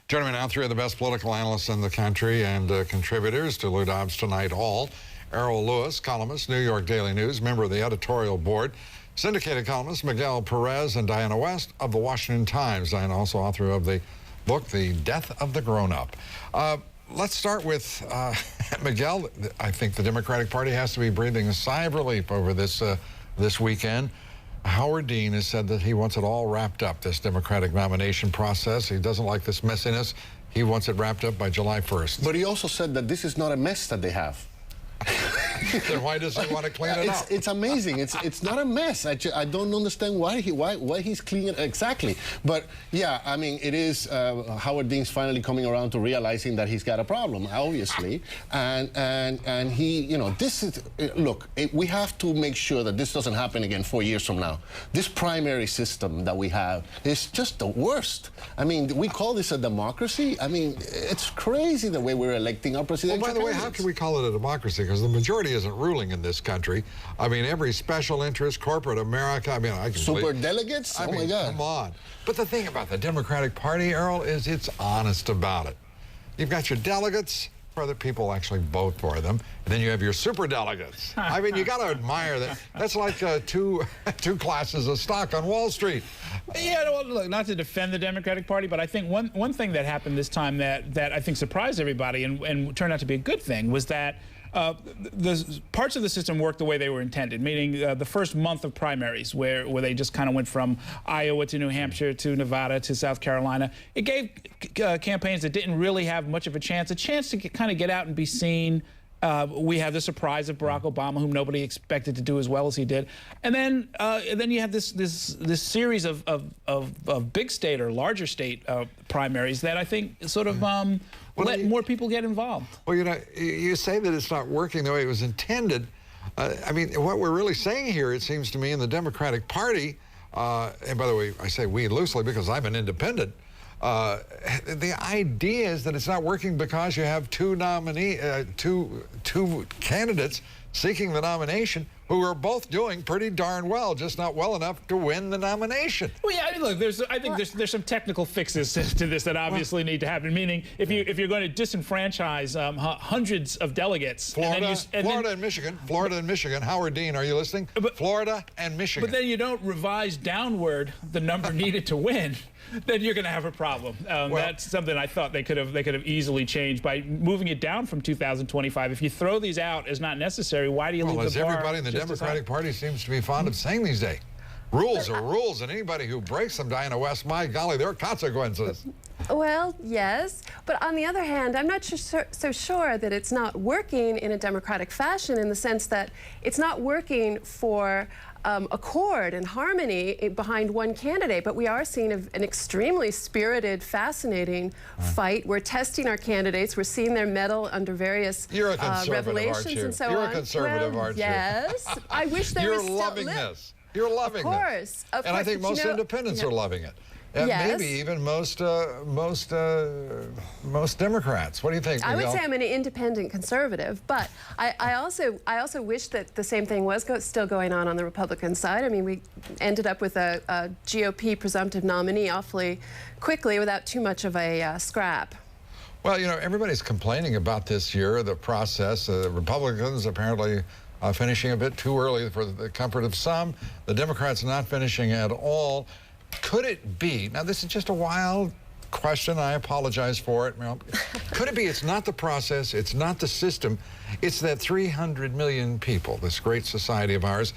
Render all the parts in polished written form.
Joining me now, three of the best political analysts in the country and contributors to Lou Dobbs Tonight All. Errol Lewis, columnist, New York Daily News, member of the editorial board. Syndicated columnist Miguel Perez, and Diana West of the Washington Times. Diana, also author of the book, The Death of the Grown-Up. Let's start with Miguel. I think the Democratic Party has to be breathing a sigh of relief over this weekend. Howard Dean has said that he wants it all wrapped up, this Democratic nomination process. He doesn't like this messiness. He wants it wrapped up by July 1st. But he also said that this is not a mess that they have. Then why does he want to clean it up? It's amazing. It's not a mess. I don't understand why he's cleaning it exactly. But yeah, I mean, it is Howard Dean's finally coming around to realizing that he's got a problem, obviously, and he, you know, this is look. We have to make sure that this doesn't happen again 4 years from now. This primary system that we have is just the worst. I mean, we call this a democracy. I mean, it's crazy the way we're electing our presidential candidates. Well, by the way, how can we call it a democracy? Because the majority isn't ruling in this country. I mean, every special interest, corporate America, I mean, I can super delegates? Oh my God. Come on. But the thing about the Democratic Party, Errol, is it's honest about it. You've got your delegates, where the people actually vote for them, and then you have your super delegates. I mean, you got to admire that. That's like two classes of stock on Wall Street. Yeah, well, look, not to defend the Democratic Party, but I think one thing that happened this time that I think surprised everybody and turned out to be a good thing was that the parts of the system worked the way they were intended, meaning the first month of primaries where they just kind of went from Iowa to New Hampshire to Nevada to South Carolina. It gave campaigns that didn't really have much of a chance to kind of get out and be seen. We have the surprise of Barack Obama, whom nobody expected to do as well as he did, and then you have this series of big state or larger state primaries that I think sort of let more people get involved. Well, you know, you say that it's not working the way it was intended. I mean, what we're really saying here, it seems to me, in the Democratic Party, and by the way, I say we loosely because I'm an independent. The idea is that it's not working because you have two candidates seeking the nomination who are both doing pretty darn well, just not well enough to win the nomination. Well, yeah, I mean, look, I think there's some technical fixes to this that obviously need to happen. Meaning, if you're going to disenfranchise hundreds of delegates, Florida and Michigan. Howard Dean, are you listening? Florida and Michigan. But then you don't revise downward the number needed to win. Then you're going to have a problem. That's something I thought they could have easily changed by moving it down from 2025. If you throw these out as not necessary, why do you leave the bar? Everybody in the Democratic Party seems to be fond of saying these days. Rules are rules, and anybody who breaks them, Diana West, my golly, there are consequences. Well, yes, but on the other hand, I'm not so sure that it's not working in a democratic fashion, in the sense that it's not working for accord and harmony behind one candidate, but we are seeing an extremely spirited, fascinating fight. We're testing our candidates. We're seeing their mettle under various revelations and so on. You're a conservative, aren't you? Yes. I wish there was still loving this. You're loving this. Of course. And I think most independents are loving it. Yes. Maybe even most Democrats. What do you think, Miguel? I would say I'm an independent conservative, but I also wish that the same thing was still going on the Republican side. I mean, we ended up with a GOP presumptive nominee awfully quickly without too much of a scrap. Well, you know, everybody's complaining about this year, the process. The Republicans apparently finishing a bit too early for the comfort of some. The Democrats not finishing at all. Could it be, now this is just a wild question, I apologize for it. Could it be it's not the process, it's not the system, it's that 300 million people, this great society of ours,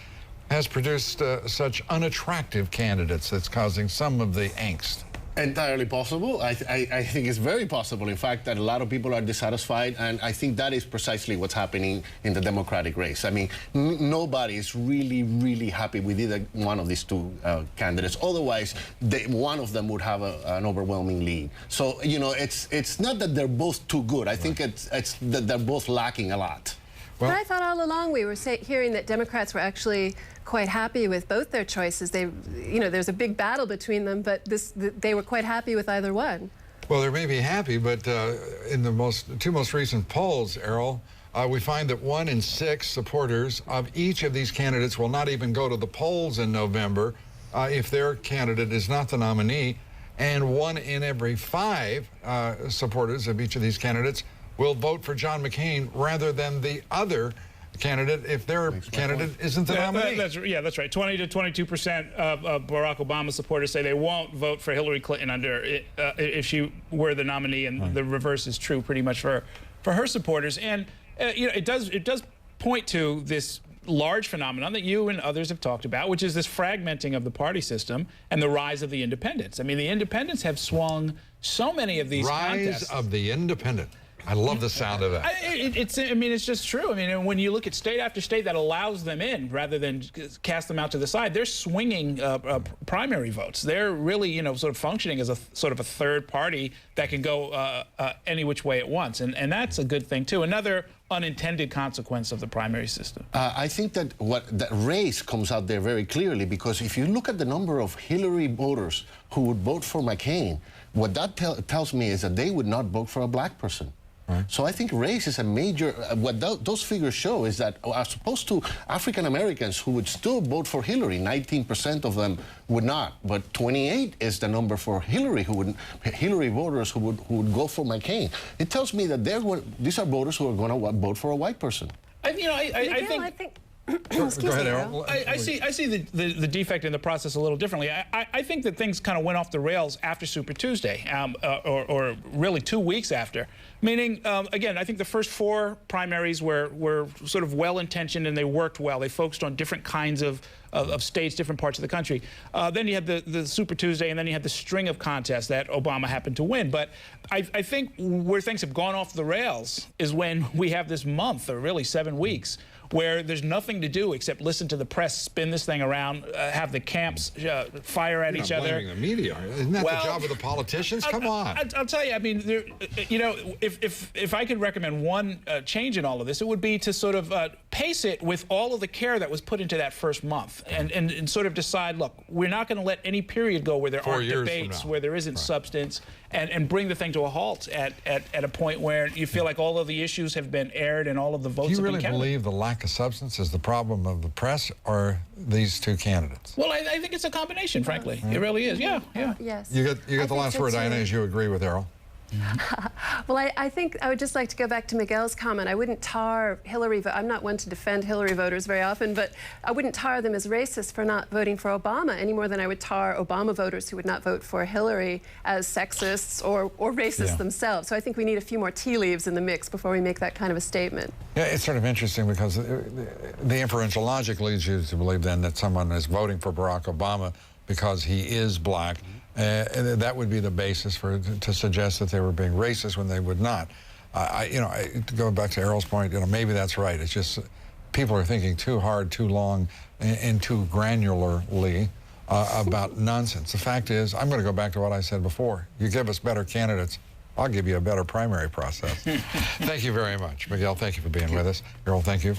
has produced such unattractive candidates that's causing some of the angst? Entirely possible. I think it's very possible, in fact, that a lot of people are dissatisfied, and I think that is precisely what's happening in the Democratic race. I mean, nobody is really happy with either one of these two candidates. Otherwise, one of them would have an overwhelming lead. So, you know, it's not that they're both too good. I think it's that they're both lacking a lot. Well, but I thought all along we were hearing that Democrats were actually quite happy with both their choices. There's a big battle between them, but they were quite happy with either one. Well, they may be happy, but in the two most recent polls, Errol, we find that 1 in 6 supporters of each of these candidates will not even go to the polls in November if their candidate is not the nominee. and 1 in every 5 supporters of each of these candidates will vote for John McCain rather than the other candidate if their candidate isn't the nominee. That's right. 20 to 22% of Barack Obama supporters say they won't vote for Hillary Clinton if she were the nominee, and the reverse is true pretty much for her supporters. And it does point to this large phenomenon that you and others have talked about, which is this fragmenting of the party system and the rise of the independents. I mean, the independents have swung so many of these contests. Rise of the independent. I love the sound of that. I mean, it's just true. I mean, when you look at state after state that allows them in rather than cast them out to the side, they're swinging primary votes. They're really, sort of functioning as a sort of a third party that can go any which way at once. And that's a good thing, too. Another unintended consequence of the primary system. I think that that race comes out there very clearly, because if you look at the number of Hillary voters who would vote for McCain, what that tells me is that they would not vote for a black person. So I think race is a major, what those figures show is that as opposed to African Americans who would still vote for Hillary, 19% of them would not, but 28 is the number for Hillary voters who would go for McCain. It tells me that these are voters who are going to vote for a white person. I think Go ahead, Errol. I see the defect in the process a little differently. I think that things kind of went off the rails after Super Tuesday, or really 2 weeks after. Meaning, again, I think the first 4 primaries were sort of well-intentioned and they worked well. They focused on different kinds of states, different parts of the country. Then you had the Super Tuesday, and then you had the string of contests that Obama happened to win. But I think where things have gone off the rails is when we have this month, or really 7 weeks, where there's nothing to do except listen to the press spin this thing around, have the camps fire at each other. Blaming the media. Isn't that the job of the politicians? Come on. I'll tell you, I mean, if I could recommend one change in all of this, it would be to sort of pace it with all of the care that was put into that first month, and sort of decide, look, we're not going to let any period go where there aren't debates, where there isn't substance, and bring the thing to a halt at a point where you feel like all of the issues have been aired and all of the votes have been counted. Do you really believe the lack of substance is the problem of the press or these two candidates? Well, I think it's a combination, frankly. It really is. Yeah. Yes. You get the last word, Diana, as you agree with Errol. Well, I think I would just like to go back to Miguel's comment. I wouldn't tar Hillary. I'm not one to defend Hillary voters very often, but I wouldn't tar them as racist for not voting for Obama any more than I would tar Obama voters who would not vote for Hillary as sexists or racist themselves. So I think we need a few more tea leaves in the mix before we make that kind of a statement. Yeah, it's sort of interesting because the inferential logic leads you to believe then that someone is voting for Barack Obama because he is black. That would be the basis to suggest that they were being racist when they would not. Going back to Errol's point, maybe that's right. It's just people are thinking too hard, too long, and too granularly about nonsense. The fact is, I'm going to go back to what I said before. You give us better candidates, I'll give you a better primary process. Thank you very much. Miguel, thank you for being with us. Errol, thank you.